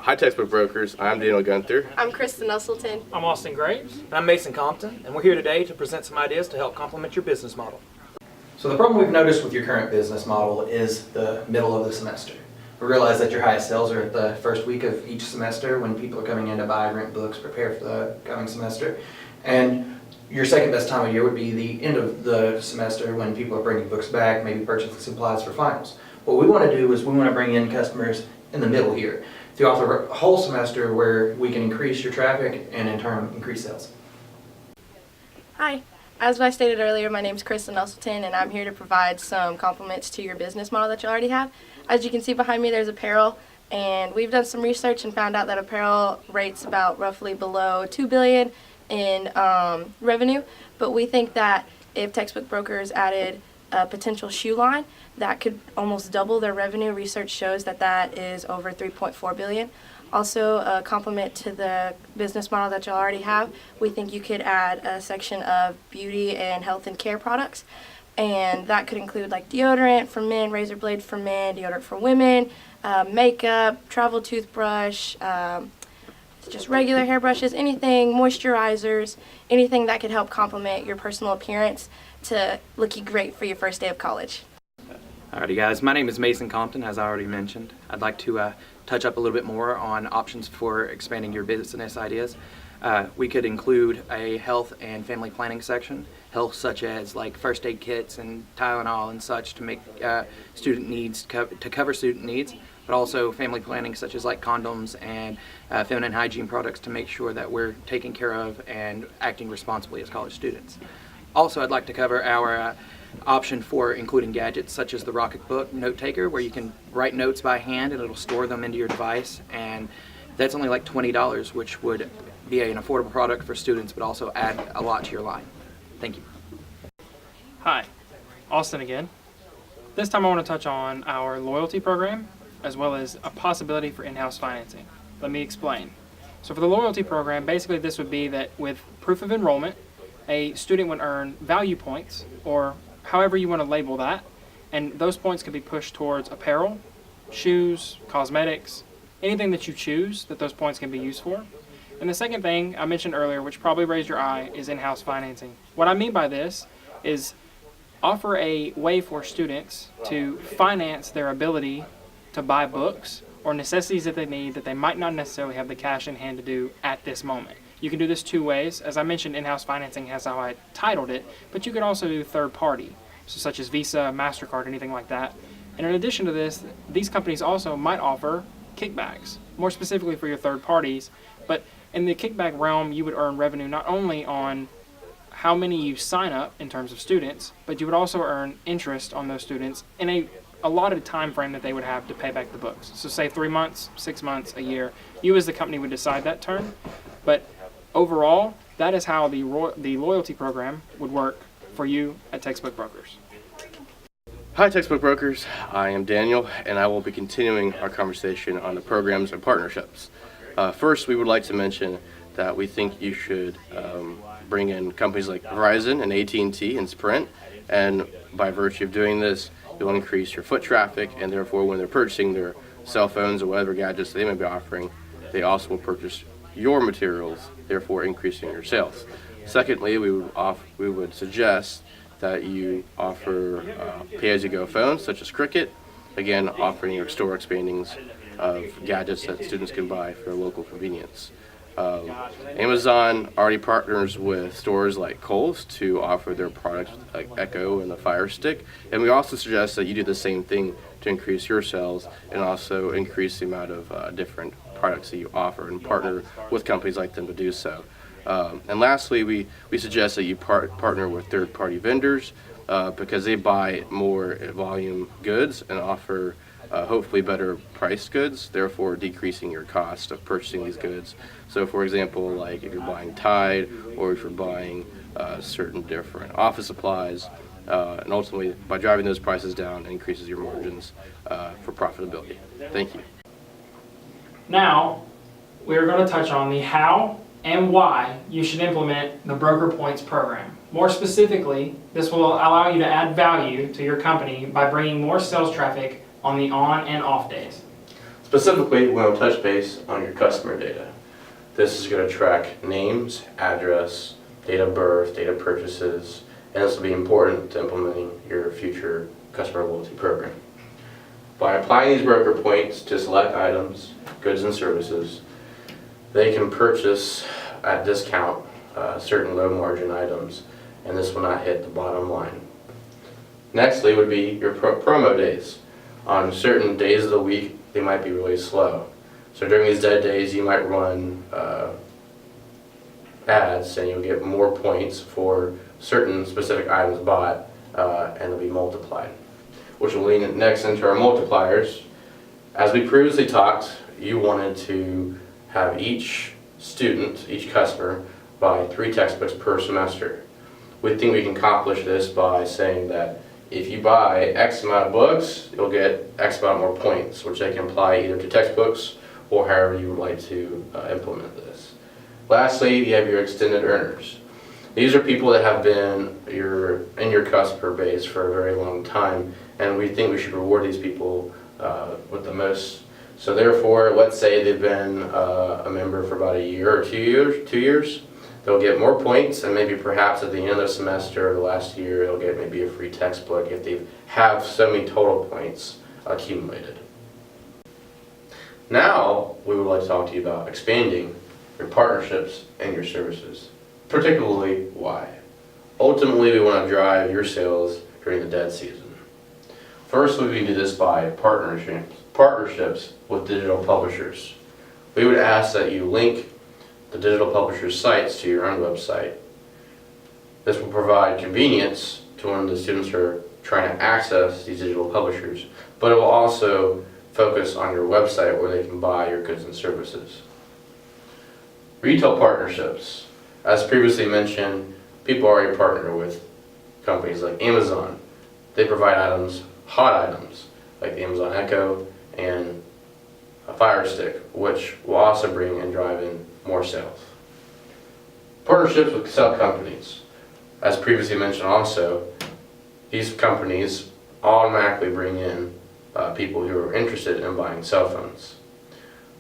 Hi, Textbook Brokers. I'm Daniel Gunther. I'm Kristen Usselton. I'm Austin Graves. And I'm Mason Compton, and we're here today to present some ideas to help complement your business model. So the problem we've noticed with your current business model is the middle of the semester. We realize that your highest sales are at the first week of each semester when people are coming in to buy, rent books, prepare for the coming semester. And your second best time of year would be the end of the semester when people are bringing books back, maybe purchasing supplies for finals. What we want to do is we want to bring in customers in the middle here throughout the whole semester where we can increase your traffic and in turn increase sales. Hi. As I stated earlier, my name is Kristen Usselton, and I'm here to provide some compliments to your business model that you already have. As you can see behind me, there's apparel, and we've done some research and found out that apparel rates about roughly below $2 billion in revenue, but we think that if Textbook Brokers added a potential shoe line, that could almost double their revenue. Research shows that that is over $3.4 billion. Also, a compliment to the business model that you already have, we think you could add a section of beauty and health and care products, and that could include like deodorant for men, razor blade for men, deodorant for women, makeup, travel toothbrush, just regular hairbrushes, anything, moisturizers, anything that could help complement your personal appearance to look you great for your first day of college. Alrighty guys, my name is Mason Compton, as I already mentioned. I'd like to touch up a little bit more on options for expanding your business ideas. We could include a health and family planning section, health such as like first aid kits and Tylenol and such to make student needs, to cover student needs, but also family planning such as like condoms and feminine hygiene products to make sure that we're taken care of and acting responsibly as college students. Also, I'd like to cover our option for including gadgets such as the Rocketbook Note Taker, where you can write notes by hand and it'll store them into your device, and that's only like $20, which would be an affordable product for students but also add a lot to your line. Thank you. Hi, Austin again. This time I want to touch on our loyalty program as well as a possibility for in-house financing. Let me explain. So for the loyalty program, basically this would be that with proof of enrollment, a student would earn value points, or however you want to label that, and those points can be pushed towards apparel, shoes, cosmetics, anything that you choose that those points can be used for. And the second thing I mentioned earlier, which probably raised your eye, is in-house financing. What I mean by this is offer a way for students to finance their ability to buy books or necessities that they need that they might not necessarily have the cash in hand to do at this moment. You can do this two ways. As I mentioned, in-house financing has how I titled it, but you could also do third party, so such as Visa, MasterCard, anything like that. And in addition to this, these companies also might offer kickbacks, more specifically for your third parties. But in the kickback realm, you would earn revenue not only on how many you sign up in terms of students, but you would also earn interest on those students in a allotted time frame that they would have to pay back the books. So say 3 months, 6 months, a year. You as the company would decide that term, but overall, that is how the loyalty program would work for you at Textbook Brokers. Hi, Textbook Brokers. I am Daniel, and I will be continuing our conversation on the programs and partnerships. First, we would like to mention that we think you should bring in companies like Verizon and AT&T and Sprint, and by virtue of doing this, you'll increase your foot traffic, and therefore when they're purchasing their cell phones or whatever gadgets they may be offering, they also will purchase your materials, therefore increasing your sales. Secondly, we would suggest that you offer pay-as-you-go phones such as Cricket, again offering your store expandings of gadgets that students can buy for local convenience. Amazon already partners with stores like Kohl's to offer their products like Echo and the Fire Stick, and we also suggest that you do the same thing to increase your sales and also increase the amount of different products that you offer and partner with companies like them to do so. And lastly, we suggest that you partner with third-party vendors because they buy more volume goods and offer hopefully better priced goods, therefore decreasing your cost of purchasing these goods. So for example, like if you're buying Tide or if you're buying certain different office supplies, and ultimately by driving those prices down, it increases your margins for profitability. Thank you. Now, we are going to touch on the how and why you should implement the Broker Points program. More specifically, this will allow you to add value to your company by bringing more sales traffic on the on and off days. Specifically, we want to touch base on your customer data. This is going to track names, address, date of birth, date of purchases, and this will be important to implementing your future customer loyalty program. By applying these broker points to select items, goods, and services, they can purchase at discount certain low margin items, and this will not hit the bottom line. Nextly would be your promo days. On certain days of the week, they might be really slow. So during these dead days, you might run ads, and you'll get more points for certain specific items bought, and they'll be multiplied. Which will lead next into our multipliers. As we previously talked, you wanted to have each student, each customer, buy 3 textbooks per semester. We think we can accomplish this by saying that if you buy X amount of books, you'll get X amount more points, which they can apply either to textbooks or however you would like to implement this. Lastly, you have your extended earners. These are people that have been in your customer base for a very long time, and we think we should reward these people with the most. So therefore, let's say they've been a member for about a year or 2 years. They'll get more points, and maybe perhaps at the end of the semester or the last year, they'll get maybe a free textbook if they have so many total points accumulated. Now, we would like to talk to you about expanding your partnerships and your services, particularly why. Ultimately, we want to drive your sales during the dead season. First, we can do this by partnerships with digital publishers. We would ask that you link the digital publishers' sites to your own website. This will provide convenience to when the students are trying to access these digital publishers, but it will also focus on your website where they can buy your goods and services. Retail partnerships. As previously mentioned, people already partner with companies like Amazon. They provide items, hot items, like the Amazon Echo and a Fire Stick, which will also bring and drive in more sales. Partnerships with cell companies. As previously mentioned also, these companies automatically bring in people who are interested in buying cell phones.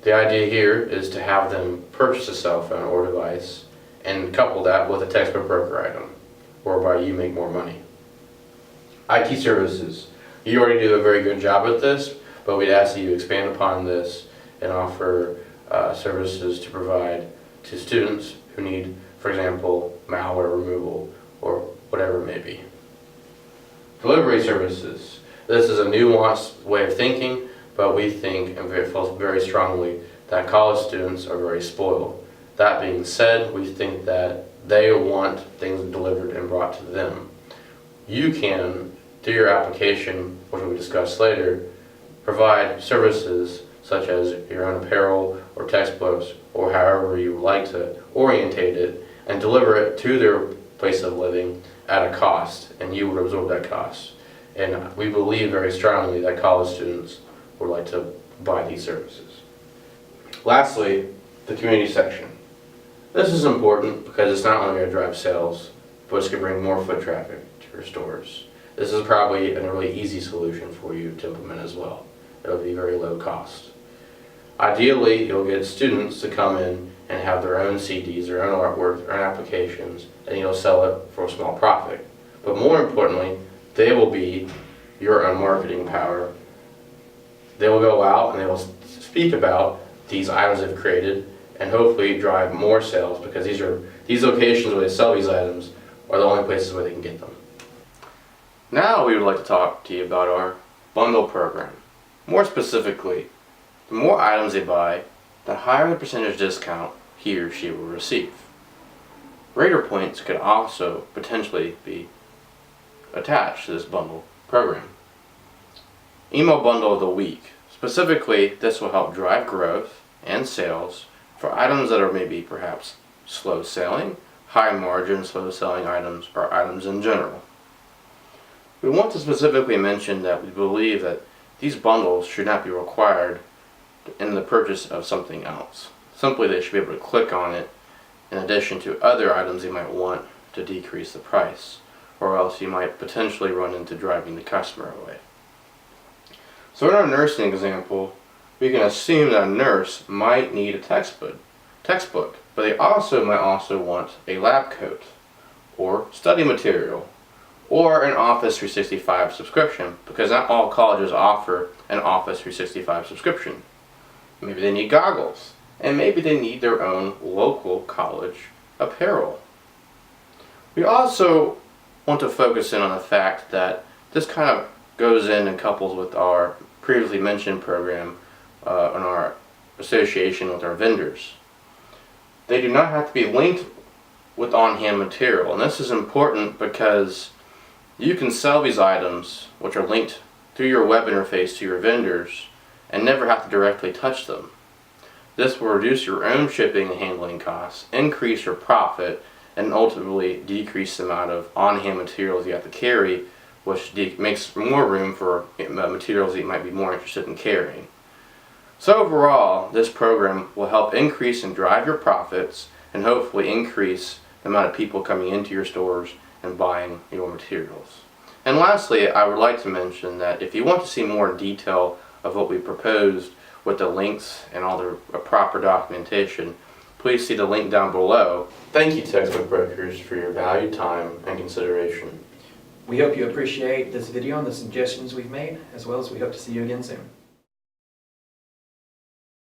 The idea here is to have them purchase a cell phone or device and couple that with a textbook broker item, whereby you make more money. IT services. You already do a very good job at this, but we'd ask that you expand upon this and offer services to provide to students who need, for example, malware removal or whatever it may be. Delivery services. This is a nuanced way of thinking, but we think and feel very strongly that college students are very spoiled. That being said, we think that they want things delivered and brought to them. You can, through your application, which we discuss later, provide services such as your own apparel or textbooks or however you would like to orientate it and deliver it to their place of living at a cost, and you would absorb that cost. And we believe very strongly that college students would like to buy these services. Lastly, the community section. This is important because it's not only going to drive sales, but it's going to bring more foot traffic to your stores. This is probably a really easy solution for you to implement as well. It'll be very low cost. Ideally, you'll get students to come in and have their own CDs, their own artwork, their own applications, and you'll sell it for a small profit. But more importantly, they will be your own marketing power. They will go out and they will speak about these items they've created and hopefully drive more sales, because these locations where they sell these items are the only places where they can get them. Now we would like to talk to you about our bundle program. More specifically, the more items they buy, the higher the percentage discount he or she will receive. Raider points could also potentially be attached to this bundle program. Email bundle of the week. Specifically, this will help drive growth and sales for items that are maybe perhaps slow selling, high margin slow selling items, or items in general. We want to specifically mention that we believe that these bundles should not be required in the purchase of something else. Simply, they should be able to click on it in addition to other items you might want to decrease the price, or else you might potentially run into driving the customer away. So in our nursing example, we can assume that a nurse might need a textbook, but they also might also want a lab coat, or study material, or an Office 365 subscription, because not all colleges offer an Office 365 subscription. Maybe they need goggles, and maybe they need their own local college apparel. We also want to focus in on the fact that this kind of goes in and couples with our previously mentioned program on our association with our vendors. They do not have to be linked with on-hand material, and this is important because you can sell these items which are linked through your web interface to your vendors and never have to directly touch them. This will reduce your own shipping and handling costs, increase your profit, and ultimately decrease the amount of on-hand materials you have to carry, which makes more room for materials that you might be more interested in carrying. So overall, this program will help increase and drive your profits and hopefully increase the amount of people coming into your stores and buying your materials. And lastly, I would like to mention that if you want to see more detail of what we proposed with the links and all the proper documentation, please see the link down below. Thank you, Textbook Brokers, for your valued time and consideration. We hope you appreciate this video and the suggestions we've made, as well as we hope to see you again soon.